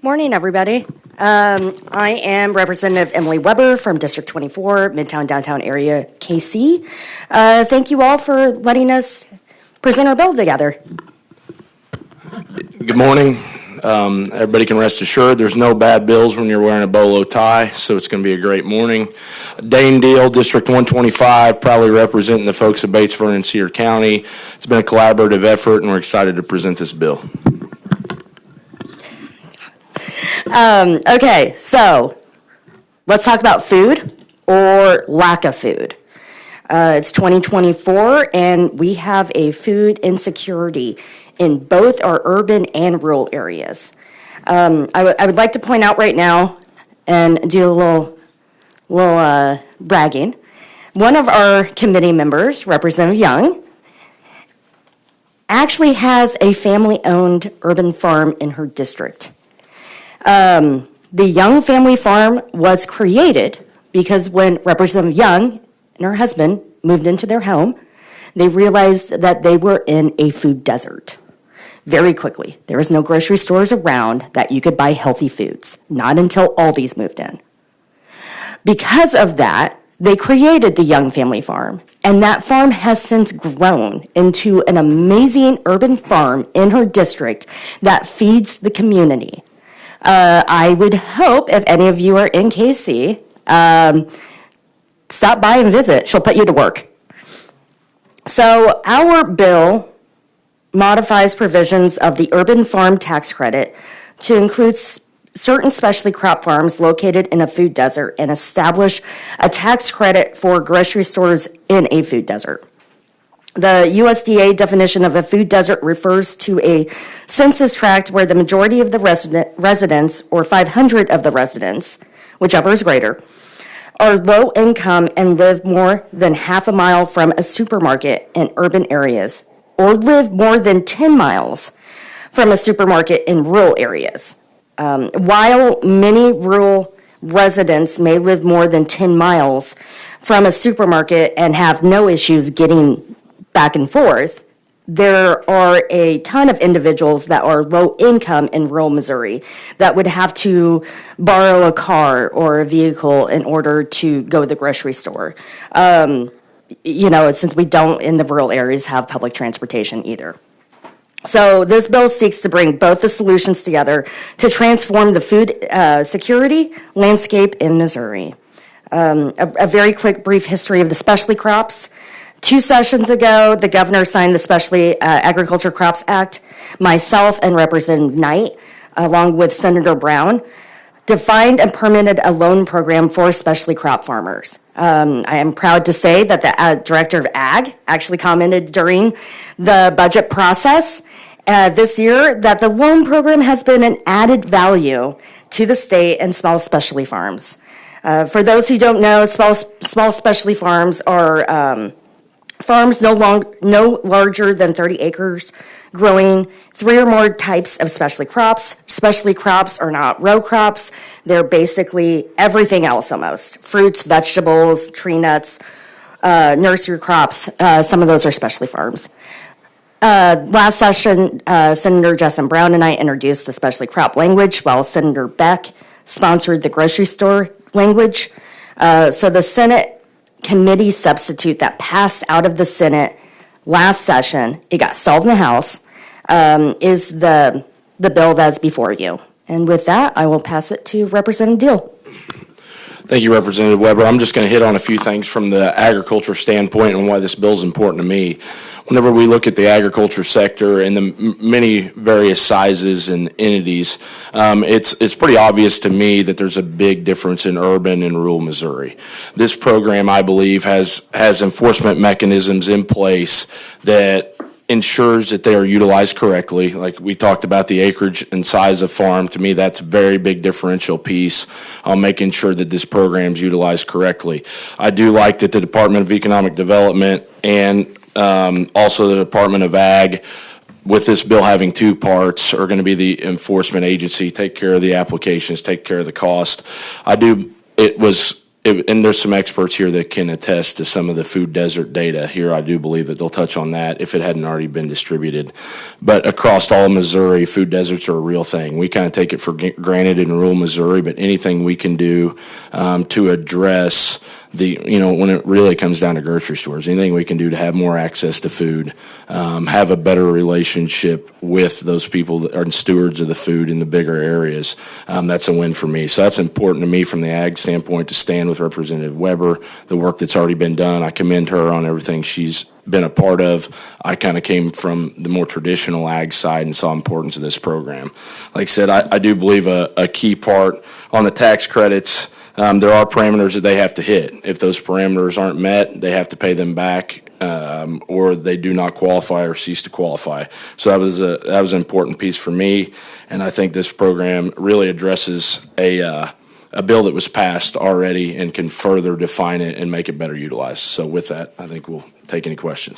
Morning, everybody. I am Representative Emily Weber from District 24, Midtown Downtown Area, KC. Thank you all for letting us present our bill together. Good morning. Everybody can rest assured there's no bad bills when you're wearing a bolo tie, so it's going to be a great morning. Dane Deal, District 125, proudly representing the folks of Bates, Vernon, and Cedar County. It's been a collaborative effort, and we're excited to present this bill. Okay, so let's talk about food or lack of food. It's 2024, and we have a food insecurity in both our urban and rural areas. I would like to point out right now and do a little bragging. One of our committee members, Representative Young, actually has a family-owned urban farm in her district. The Young Family Farm was created because when Representative Young and her husband moved into their home, they realized that they were in a food desert. Very quickly, there was no grocery stores around that you could buy healthy foods, not until Aldi's moved in. Because of that, they created the Young Family Farm, and that farm has since grown into an amazing urban farm in her district that feeds the community. I would hope if any of you are in KC, stop by and visit. She'll put you to work. So our bill modifies provisions of the urban farm tax credit to include certain specialty crop farms located in a food desert and establish a tax credit for grocery stores in a food desert. The USDA definition of a food desert refers to a census tract where the majority of the residents, or 500 of the residents, whichever is greater, are low income and live more than half a mile from a supermarket in urban areas, or live more than 10 miles from a supermarket in rural areas. While many rural residents may live more than 10 miles from a supermarket and have no issues getting back and forth, there are a ton of individuals that are low income in rural Missouri that would have to borrow a car or a vehicle in order to go to the grocery store. Since we don't in the rural areas have public transportation either. So this bill seeks to bring both the solutions together to transform the food security landscape in Missouri. A very quick brief history of the specialty crops. 2 sessions ago, the governor signed the Specialty Agriculture Crops Act. Myself and Representative Knight, along with Senator Brown, defined and permitted a loan program for specialty crop farmers. I am proud to say that the Director of Ag actually commented during the budget process this year that the loan program has been an added value to the state and small specialty farms. For those who don't know, small specialty farms are farms no larger than 30 acres, growing 3 or more types of specialty crops. Specialty crops are not row crops. They're basically everything else almost. Fruits, vegetables, tree nuts, nursery crops. Some of those are specialty farms. Last session, Senator Justin Brown and I introduced the specialty crop language while Senator Beck sponsored the grocery store language. So the Senate committee substitute that passed out of the Senate last session, it got solved in the House, is the bill that's before you. And with that, I will pass it to Representative Deal. Thank you, Representative Weber. I'm just going to hit on a few things from the agriculture standpoint and why this bill is important to me. Whenever we look at the agriculture sector and the many various sizes and entities, it's pretty obvious to me that there's a big difference in urban and rural Missouri. This program, I believe, has enforcement mechanisms in place that ensures that they are utilized correctly. Like we talked about the acreage and size of farm, to me that's a very big differential piece on making sure that this program is utilized correctly. I do like that the Department of Economic Development and also the Department of Ag, with this bill having 2 parts, are going to be the enforcement agency, take care of the applications, take care of the cost. It was and there's some experts here that can attest to some of the food desert data here. I do believe that they'll touch on that if it hadn't already been distributed. But across all Missouri, food deserts are a real thing. We kind of take it for granted in rural Missouri, but anything we can do to address when it really comes down to grocery stores, anything we can do to have more access to food, have a better relationship with those people that are stewards of the food in the bigger areas, that's a win for me. So that's important to me from the ag standpoint, to stand with Representative Weber, the work that's already been done. I commend her on everything she's been a part of. I kind of came from the more traditional ag side and saw importance of this program. Like I said, I do believe a key part on the tax credits. There are parameters that they have to hit. If those parameters aren't met, they have to pay them back, or they do not qualify or cease to qualify. So that was an important piece for me, and I think this program really addresses a bill that was passed already and can further define it and make it better utilized. So with that, I think we'll take any questions.